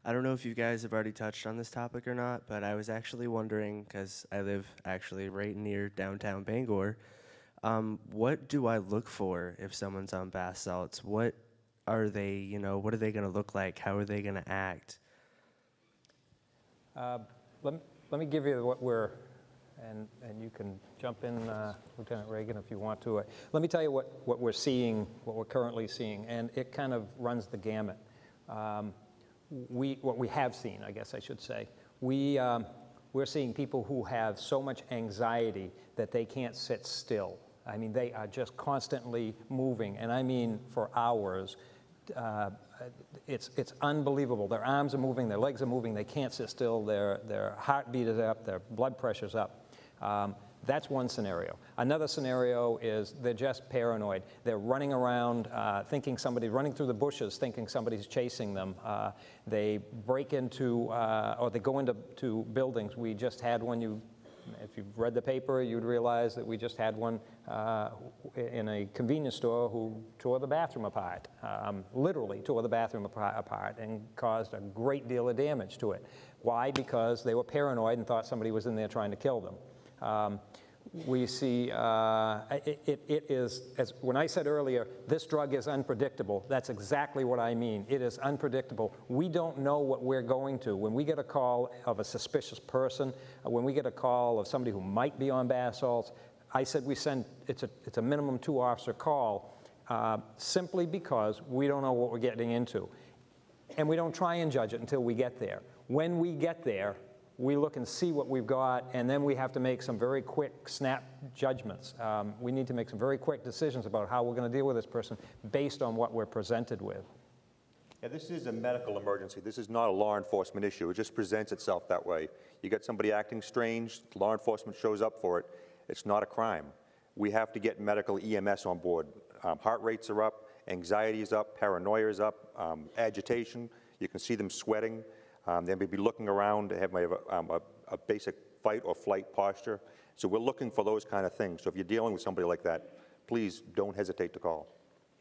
I don't know if you guys have already touched on this topic or not, but I was actually wondering, because I live actually right near downtown Bangor, what do I look for if someone's on bath salts? What are they, what are they going to look like? How are they going to act? Let me give you what we're, and you can jump in, Lieutenant Reagan, if you want to. Let me tell you what we're seeing, what we're currently seeing, and it kind of runs the gamut. What we have seen, I guess I should say, we're seeing people who have so much anxiety that they can't sit still. I mean, they are just constantly moving, and I mean for hours. It's unbelievable. Their arms are moving, their legs are moving, they can't sit still, their heartbeat is up, their blood pressure's up. That's one scenario. Another scenario is they're just paranoid. They're running around thinking running through the bushes thinking somebody's chasing them. They break into, or they go into buildings. We just had one, if you've read the paper, you'd realize that we just had one in a convenience store who tore the bathroom apart, literally tore the bathroom apart and caused a great deal of damage to it. Why? Because they were paranoid and thought somebody was in there trying to kill them. We see, it is, when I said earlier, this drug is unpredictable, that's exactly what I mean. It is unpredictable. We don't know what we're going to. When we get a call of a suspicious person, when we get a call of somebody who might be on bath salts, I said we send, it's a minimum 2-officer call, simply because we don't know what we're getting into. And we don't try and judge it until we get there. When we get there, we look and see what we've got, and then we have to make some very quick snap judgments. We need to make some very quick decisions about how we're going to deal with this person based on what we're presented with. Yeah, this is a medical emergency. This is not a law enforcement issue. It just presents itself that way. You get somebody acting strange, law enforcement shows up for it. It's not a crime. We have to get medical EMS on board. Heart rates are up, anxiety is up, paranoia is up, agitation. You can see them sweating. They may be looking around, they have a basic fight or flight posture. So we're looking for those kind of things. So if you're dealing with somebody like that, please don't hesitate to call.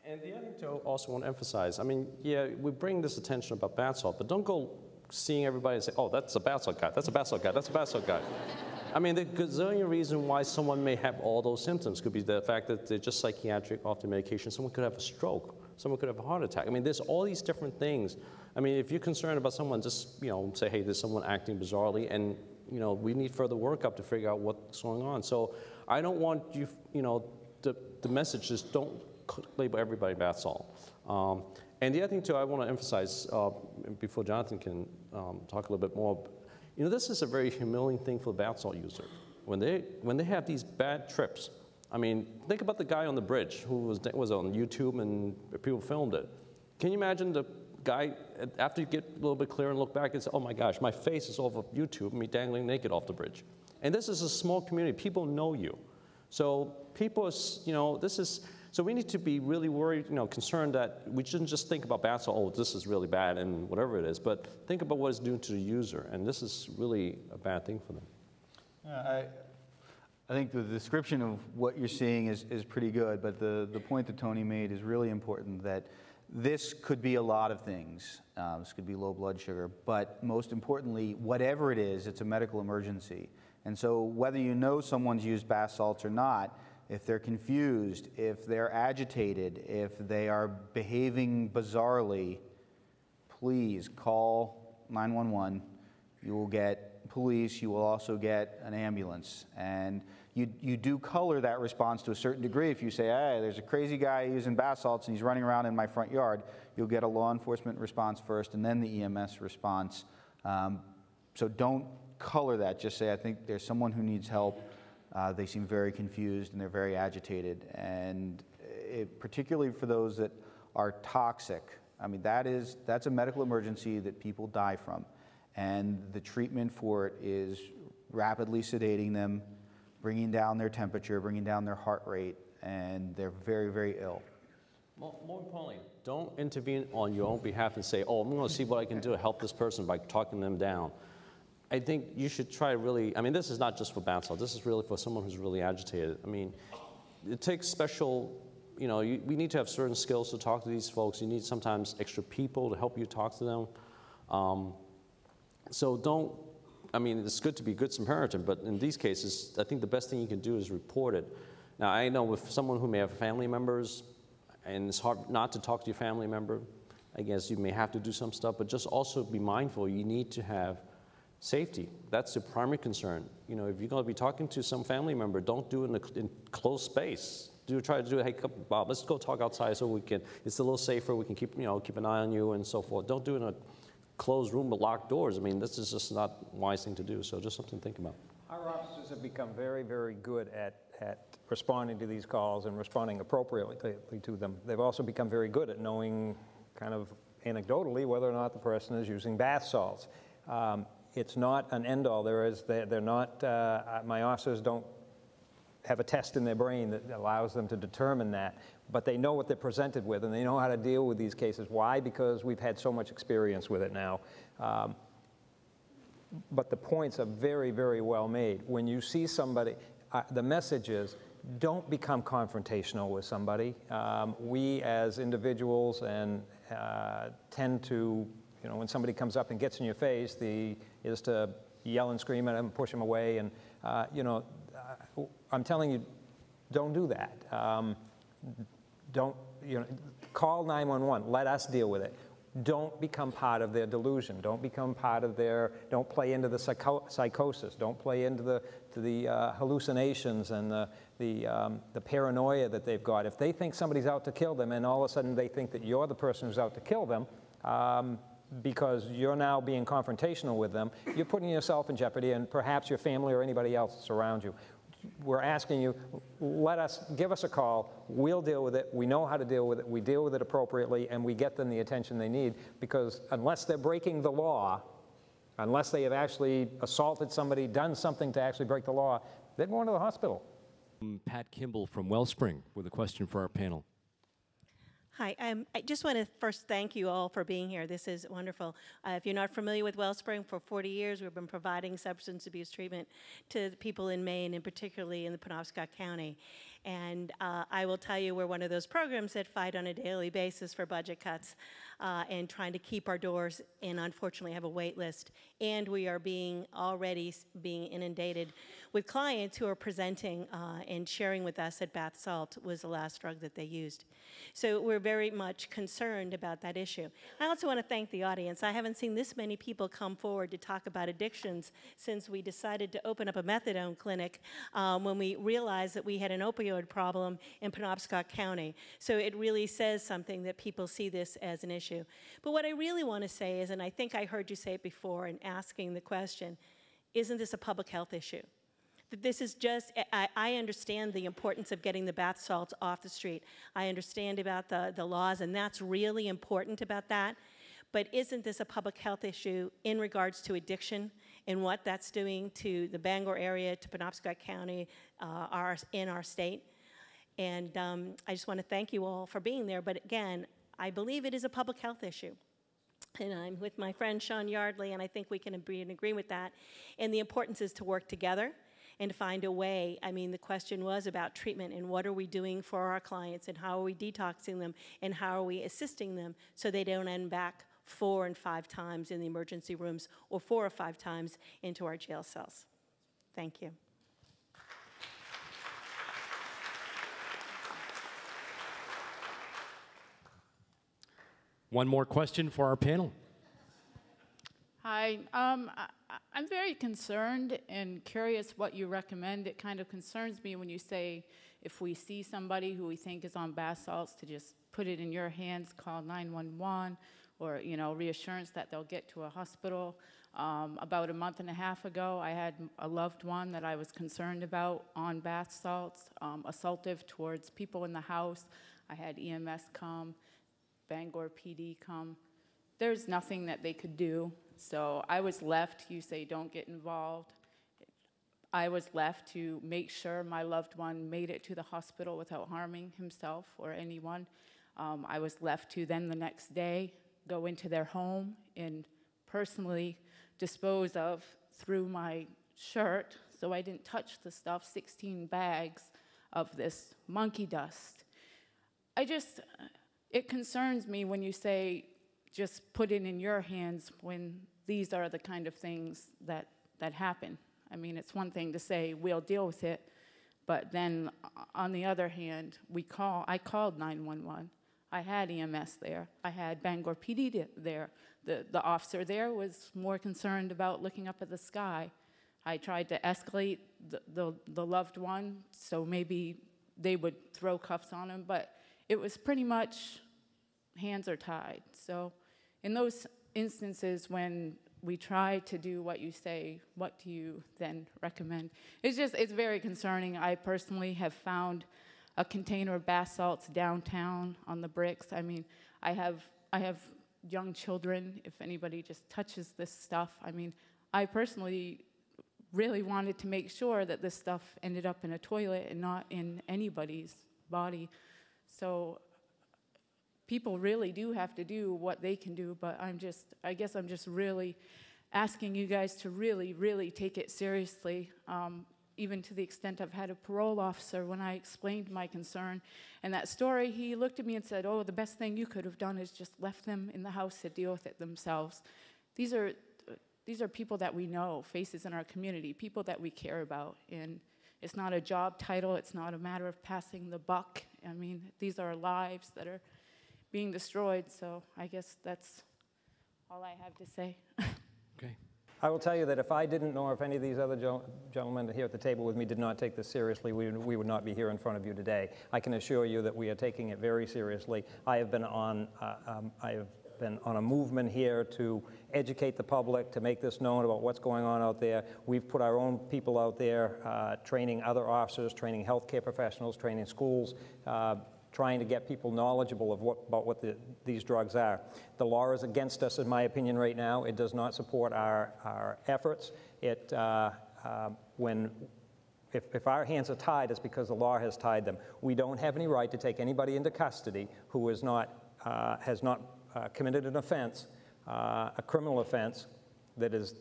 And the other thing to also want to emphasize, I mean, yeah, we bring this attention about bath salt, but don't go seeing everybody and say, oh, that's a bath salt guy, that's a bath salt guy, that's a bath salt guy. I mean, the gazillion reasons why someone may have all those symptoms could be the fact that they're just psychiatric, off the medication. Someone could have a stroke. Someone could have a heart attack. I mean, there's all these different things. I mean, if you're concerned about someone, just, say, hey, there's someone acting bizarrely, and, we need further workup to figure out what's going on. So I don't want you, the message is don't label everybody bath salt. And the other thing, too, I want to emphasize, before Jonathan can talk a little bit more, this is a very humiliating thing for the bath salt user. When they have these bad trips, I mean, think about the guy on the bridge who was on YouTube and people filmed it. Can you imagine the guy, after you get a little bit clearer and look back and say, oh my gosh, my face is over YouTube, me dangling naked off the bridge. And this is a small community. People know you. So people, so we need to be really worried, concerned that we shouldn't just think about bath salt, oh, this is really bad and whatever it is, but think about what it's doing to the user. And this is really a bad thing for them. I think the description of what you're seeing is pretty good, but the point that Tony made is really important, that this could be a lot of things. This could be low blood sugar, but most importantly, whatever it is, it's a medical emergency. And so whether you know someone's used bath salts or not, if they're confused, if they're agitated, if they are behaving bizarrely, please call 911. You will get police, you will also get an ambulance. And you do color that response to a certain degree. If you say, hey, there's a crazy guy using bath salts and he's running around in my front yard, you'll get a law enforcement response first and then the EMS response. So don't color that. Just say, I think there's someone who needs help. They seem very confused and they're very agitated. And particularly for those that are toxic, I mean, that's a medical emergency that people die from. And the treatment for it is rapidly sedating them, bringing down their temperature, bringing down their heart rate, and they're very, very ill. More importantly, don't intervene on your own behalf and say, oh, I'm going to see what I can do to help this person by talking them down. I think you should try to really, I mean, this is not just for bath salt, this is really for someone who's really agitated. I mean, it takes special, we need to have certain skills to talk to these folks. You need sometimes extra people to help you talk to them. So don't, I mean, it's good to be a good Samaritan, but in these cases, I think the best thing you can do is report it. Now, I know with someone who may have family members, and it's hard not to talk to your family member, I guess you may have to do some stuff, but just also be mindful, you need to have safety. That's the primary concern. You know, if you're going to be talking to some family member, don't do it in closed space. Try to do it, hey, Bob, let's go talk outside so we can, it's a little safer, we can keep an eye on you and so forth. Don't do it in a closed room with locked doors. I mean, this is just not a wise thing to do, so just something to think about. Our officers have become very, very good at responding to these calls and responding appropriately to them. They've also become very good at knowing kind of anecdotally whether or not the person is using bath salts. It's not an end-all. They're not, my officers don't have a test in their brain that allows them to determine that, but they know what they're presented with and they know how to deal with these cases. Why? Because we've had so much experience with it now. But the points are very, very well made. When you see somebody, the message is, don't become confrontational with somebody. We as individuals tend to, you know, when somebody comes up and gets in your face, is to yell and scream at them, push them away, and you know, I'm telling you, don't do that. Don't, you know, call 911. Let us deal with it. Don't become part of their delusion. Don't become part of their. Don't play into the psychosis. Don't play into the hallucinations and the paranoia that they've got. If they think somebody's out to kill them, and all of a sudden they think that you're the person who's out to kill them, because you're now being confrontational with them, you're putting yourself in jeopardy, and perhaps your family or anybody else that's around you. We're asking you, give us a call, we'll deal with it, we know how to deal with it, we deal with it appropriately, and we get them the attention they need, because unless they're breaking the law, unless they have actually assaulted somebody, done something to actually break the law, they're going to the hospital. Pat Kimball from Wellspring with a question for our panel. Hi, I just want to first thank you all for being here. This is wonderful. If you're not familiar with Wellspring, for 40 years we've been providing substance abuse treatment to the people in Maine, and particularly in the Penobscot County. And I will tell you, we're one of those programs that fight on a daily basis for budget cuts and trying to keep our doors, and unfortunately have a wait list. And we are already being inundated with clients who are presenting and sharing with us that bath salt was the last drug that they used. So we're very much concerned about that issue. I also want to thank the audience. I haven't seen this many people come forward to talk about addictions since we decided to open up a methadone clinic when we realized that we had an opioid problem in Penobscot County. So it really says something that people see this as an issue. But what I really want to say is, and I think I heard you say it before in asking the question, isn't this a public health issue? That this is just, I understand the importance of getting the bath salts off the street. I understand about the laws, and that's really important about that. But isn't this a public health issue in regards to addiction and what that's doing to the Bangor area, to Penobscot County, in our state? And I just want to thank you all for being there. But again, I believe it is a public health issue. And I'm with my friend Sean Yardley, and I think we can be in agreement with that. And the importance is to work together and to find a way. I mean, the question was about treatment and what are we doing for our clients and how are we detoxing them and how are we assisting them so they don't end back 4 and 5 times in the emergency rooms or 4 or 5 times into our jail cells. Thank you. One more question for our panel. Hi, I'm very concerned and curious what you recommend. It kind of concerns me when you say if we see somebody who we think is on bath salts to just put it in your hands, call 911, or reassurance that they'll get to a hospital. About a month and a half ago, I had a loved one that I was concerned about on bath salts, assaultive towards people in the house. I had EMS come, Bangor PD come. There's nothing that they could do. So I was left, you say don't get involved. I was left to make sure my loved one made it to the hospital without harming himself or anyone. I was left to then the next day go into their home and personally dispose of through my shirt, so I didn't touch the stuff, 16 bags of this monkey dust. It concerns me when you say just put it in your hands when these are the kind of things that happen. I mean, it's one thing to say, we'll deal with it, but then on the other hand, I called 911. I had EMS there. I had Bangor PD there. The officer there was more concerned about looking up at the sky. I tried to escalate the loved one, so maybe they would throw cuffs on him, but it was pretty much hands are tied. So in those instances when we try to do what you say, what do you then recommend? It's very concerning. I personally have found a container of bath salts downtown on the bricks. I mean, I have young children. If anybody just touches this stuff, I mean, I personally really wanted to make sure that this stuff ended up in a toilet and not in anybody's body. So people really do have to do what they can do, but I guess I'm just really asking you guys to really, really take it seriously, even to the extent I've had a parole officer, when I explained my concern and that story, he looked at me and said, oh, the best thing you could have done is just left them in the house to deal with it themselves. These are people that we know, faces in our community, people that we care about, and it's not a job title, it's not a matter of passing the buck. I mean, these are lives that are being destroyed, so I guess that's all I have to say. Okay. I will tell you that if I didn't know, or if any of these other gentlemen here at the table with me did not take this seriously, we would not be here in front of you today. I can assure you that we are taking it very seriously. I have been on a movement here to educate the public, to make this known about what's going on out there. We've put our own people out there training other officers, training healthcare professionals, training schools, trying to get people knowledgeable of about what these drugs are. The law is against us, in my opinion, right now. It does not support our efforts. If our hands are tied, it's because the law has tied them. We don't have any right to take anybody into custody who has not committed an offense, a criminal offense that is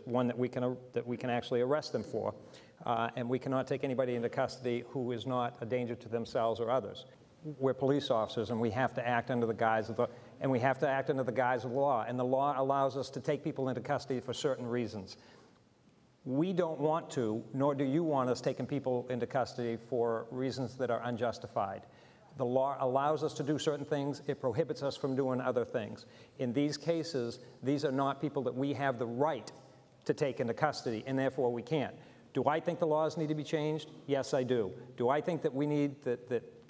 one that we can actually arrest them for, and we cannot take anybody into custody who is not a danger to themselves or others. We're police officers, and we have to act under the guise of the law, and the law allows us to take people into custody for certain reasons. We don't want to, nor do you want us taking people into custody for reasons that are unjustified. The law allows us to do certain things. It prohibits us from doing other things. In these cases, these are not people that we have the right to take into custody, and therefore we can't. Do I think the laws need to be changed? Yes, I do. Do I think that we need that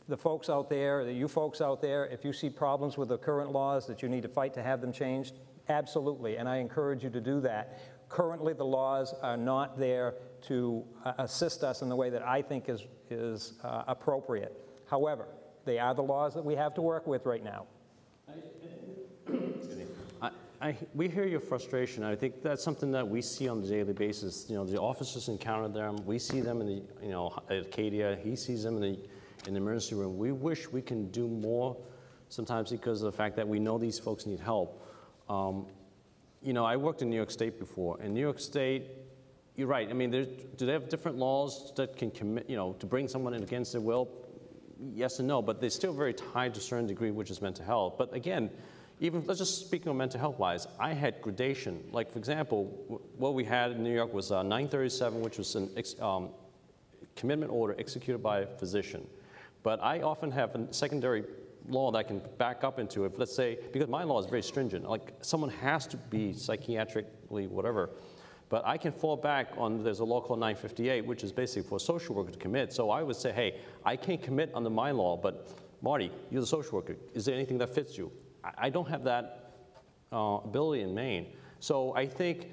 the folks out there, you folks out there, if you see problems with the current laws, that you need to fight to have them changed? Absolutely, and I encourage you to do that. Currently, the laws are not there to assist us in the way that I think is appropriate. However, they are the laws that we have to work with right now. We hear your frustration. I think that's something that we see on a daily basis. You know, the officers encounter them. We see them in the, at Acadia. He sees them in the emergency room. We wish we can do more sometimes because of the fact that we know these folks need help. I worked in New York State before. In New York State, you're right. I mean, do they have different laws that can commit, to bring someone in against their will? Yes and no, but they're still very tied to a certain degree, which is mental health. But again, even, let's just speak of mental health-wise, I had gradation. Like, for example, what we had in New York was 937, which was an commitment order executed by a physician. But I often have a secondary law that I can back up into it. Let's say, because my law is very stringent, like someone has to be psychiatrically whatever. But I can fall back on, there's a law called 958, which is basically for a social worker to commit. So I would say, hey, I can't commit under my law, but Marty, you're the social worker. Is there anything that fits you? I don't have that ability in Maine. So I think,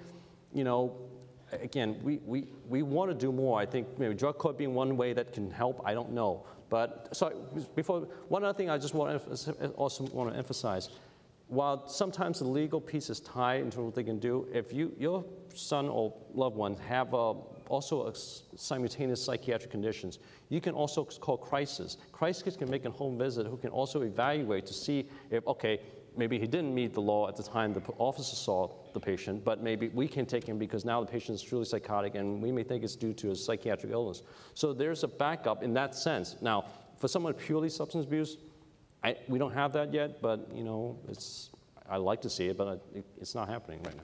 again, we want to do more. I think maybe drug court being one way that can help, I don't know. But, so before, one other thing I just also want to emphasize. While sometimes the legal piece is tied into what they can do, if your son or loved one have also simultaneous psychiatric conditions, you can also call crisis. Crisis can make a home visit who can also evaluate to see if, okay, maybe he didn't meet the law at the time the officer saw the patient, but maybe we can take him because now the patient is truly psychotic and we may think it's due to a psychiatric illness. So there's a backup in that sense. Now, for someone with purely substance abuse, we don't have that yet, but I like to see it, but it's not happening right now.